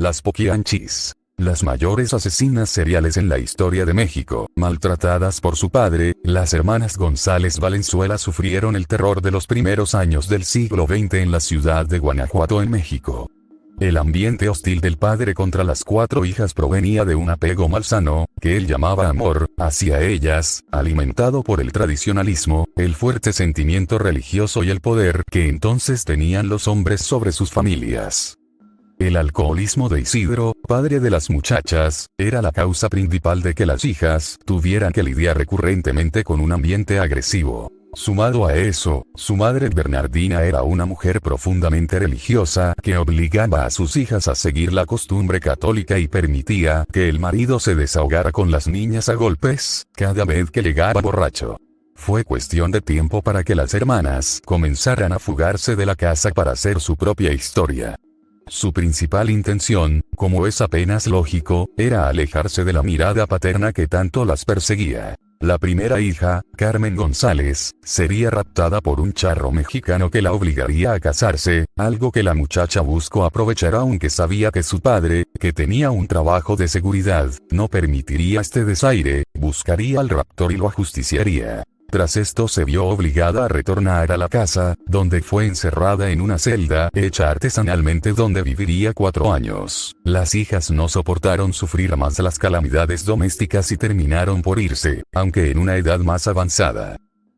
Las Poquianchis. Las mayores asesinas seriales en la historia de México, maltratadas por su padre, las hermanas González Valenzuela sufrieron el terror de los primeros años del siglo XX en la ciudad de Guanajuato en México. El ambiente hostil del padre contra las 4 hijas provenía de un apego malsano, que él llamaba amor, hacia ellas, alimentado por el tradicionalismo, el fuerte sentimiento religioso y el poder que entonces tenían los hombres sobre sus familias. El alcoholismo de Isidro, padre de las muchachas, era la causa principal de que las hijas tuvieran que lidiar recurrentemente con un ambiente agresivo. Sumado a eso, su madre Bernardina era una mujer profundamente religiosa que obligaba a sus hijas a seguir la costumbre católica y permitía que el marido se desahogara con las niñas a golpes, cada vez que llegaba borracho. Fue cuestión de tiempo para que las hermanas comenzaran a fugarse de la casa para hacer su propia historia. Su principal intención, como es apenas lógico, era alejarse de la mirada paterna que tanto las perseguía. La primera hija, Carmen González, sería raptada por un charro mexicano que la obligaría a casarse, algo que la muchacha buscó aprovechar aunque sabía que su padre, que tenía un trabajo de seguridad, no permitiría este desaire, buscaría al raptor y lo ajusticiaría. Tras esto se vio obligada a retornar a la casa, donde fue encerrada en una celda hecha artesanalmente donde viviría 4 años. Las hijas no soportaron sufrir más las calamidades domésticas y terminaron por irse, aunque en una edad más avanzada.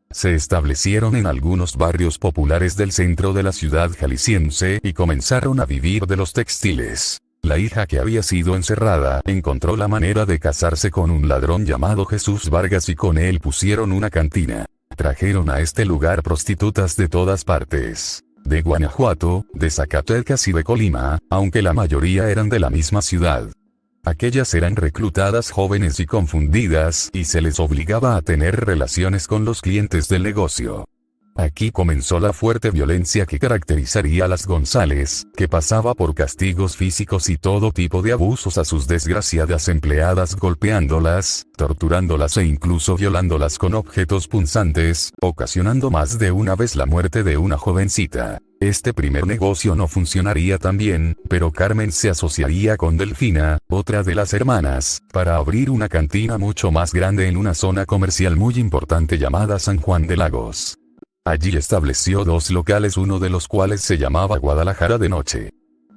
Se establecieron en algunos barrios populares del centro de la ciudad jalisciense y comenzaron a vivir de los textiles. La hija que había sido encerrada encontró la manera de casarse con un ladrón llamado Jesús Vargas y con él pusieron una cantina. Trajeron a este lugar prostitutas de todas partes. De Guanajuato, de Zacatecas y de Colima, aunque la mayoría eran de la misma ciudad. Aquellas eran reclutadas jóvenes y confundidas y se les obligaba a tener relaciones con los clientes del negocio. Aquí comenzó la fuerte violencia que caracterizaría a las González, que pasaba por castigos físicos y todo tipo de abusos a sus desgraciadas empleadas, golpeándolas, torturándolas e incluso violándolas con objetos punzantes, ocasionando más de una vez la muerte de una jovencita. Este primer negocio no funcionaría tan bien, pero Carmen se asociaría con Delfina, otra de las hermanas, para abrir una cantina mucho más grande en una zona comercial muy importante llamada San Juan de Lagos. Allí estableció 2 locales, uno de los cuales se llamaba Guadalajara de Noche.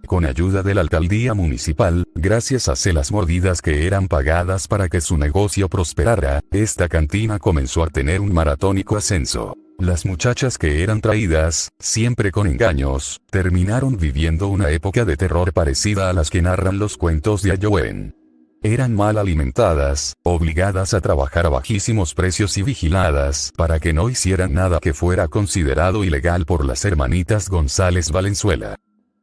Con ayuda de la alcaldía municipal, gracias a celas mordidas que eran pagadas para que su negocio prosperara, esta cantina comenzó a tener un maratónico ascenso. Las muchachas que eran traídas, siempre con engaños, terminaron viviendo una época de terror parecida a las que narran los cuentos de Ayowen. Eran mal alimentadas, obligadas a trabajar a bajísimos precios y vigiladas para que no hicieran nada que fuera considerado ilegal por las hermanitas González Valenzuela.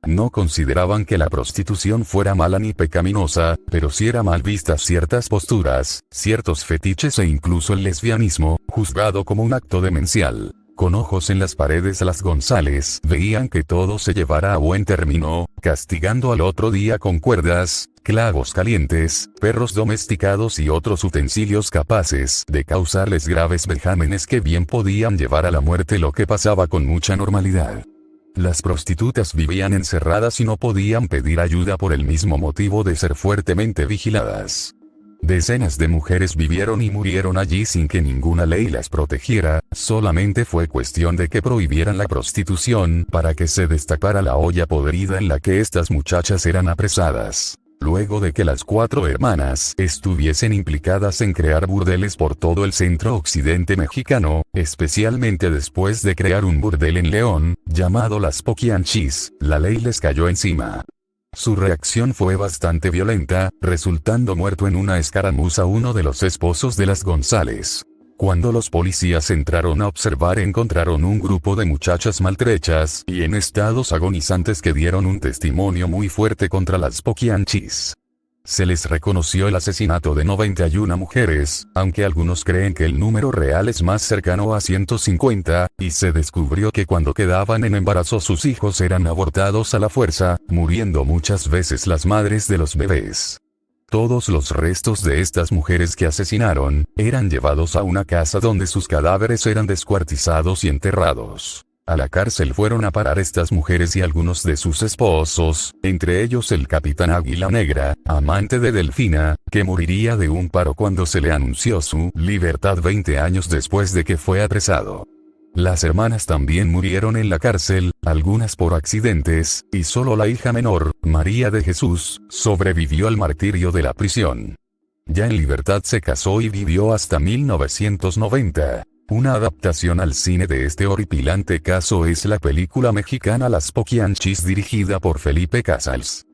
No consideraban que la prostitución fuera mala ni pecaminosa, pero sí era mal vista ciertas posturas, ciertos fetiches e incluso el lesbianismo, juzgado como un acto demencial. Con ojos en las paredes las González veían que todo se llevara a buen término, castigando al otro día con cuerdas, clavos calientes, perros domesticados y otros utensilios capaces de causarles graves vejámenes que bien podían llevar a la muerte, lo que pasaba con mucha normalidad. Las prostitutas vivían encerradas y no podían pedir ayuda por el mismo motivo de ser fuertemente vigiladas. Decenas de mujeres vivieron y murieron allí sin que ninguna ley las protegiera, solamente fue cuestión de que prohibieran la prostitución para que se destapara la olla podrida en la que estas muchachas eran apresadas. Luego de que las 4 hermanas estuviesen implicadas en crear burdeles por todo el centro occidente mexicano, especialmente después de crear un burdel en León, llamado Las Poquianchis, la ley les cayó encima. Su reacción fue bastante violenta, resultando muerto en una escaramuza uno de los esposos de las González. Cuando los policías entraron a observar, encontraron un grupo de muchachas maltrechas y en estados agonizantes que dieron un testimonio muy fuerte contra las Poquianchis. Se les reconoció el asesinato de 91 mujeres, aunque algunos creen que el número real es más cercano a 150, y se descubrió que cuando quedaban en embarazo sus hijos eran abortados a la fuerza, muriendo muchas veces las madres de los bebés. Todos los restos de estas mujeres que asesinaron, eran llevados a una casa donde sus cadáveres eran descuartizados y enterrados. A la cárcel fueron a parar estas mujeres y algunos de sus esposos, entre ellos el capitán Águila Negra, amante de Delfina, que moriría de un paro cuando se le anunció su libertad 20 años después de que fue apresado. Las hermanas también murieron en la cárcel, algunas por accidentes, y solo la hija menor, María de Jesús, sobrevivió al martirio de la prisión. Ya en libertad se casó y vivió hasta 1990. Una adaptación al cine de este horripilante caso es la película mexicana Las Poquianchis dirigida por Felipe Casals.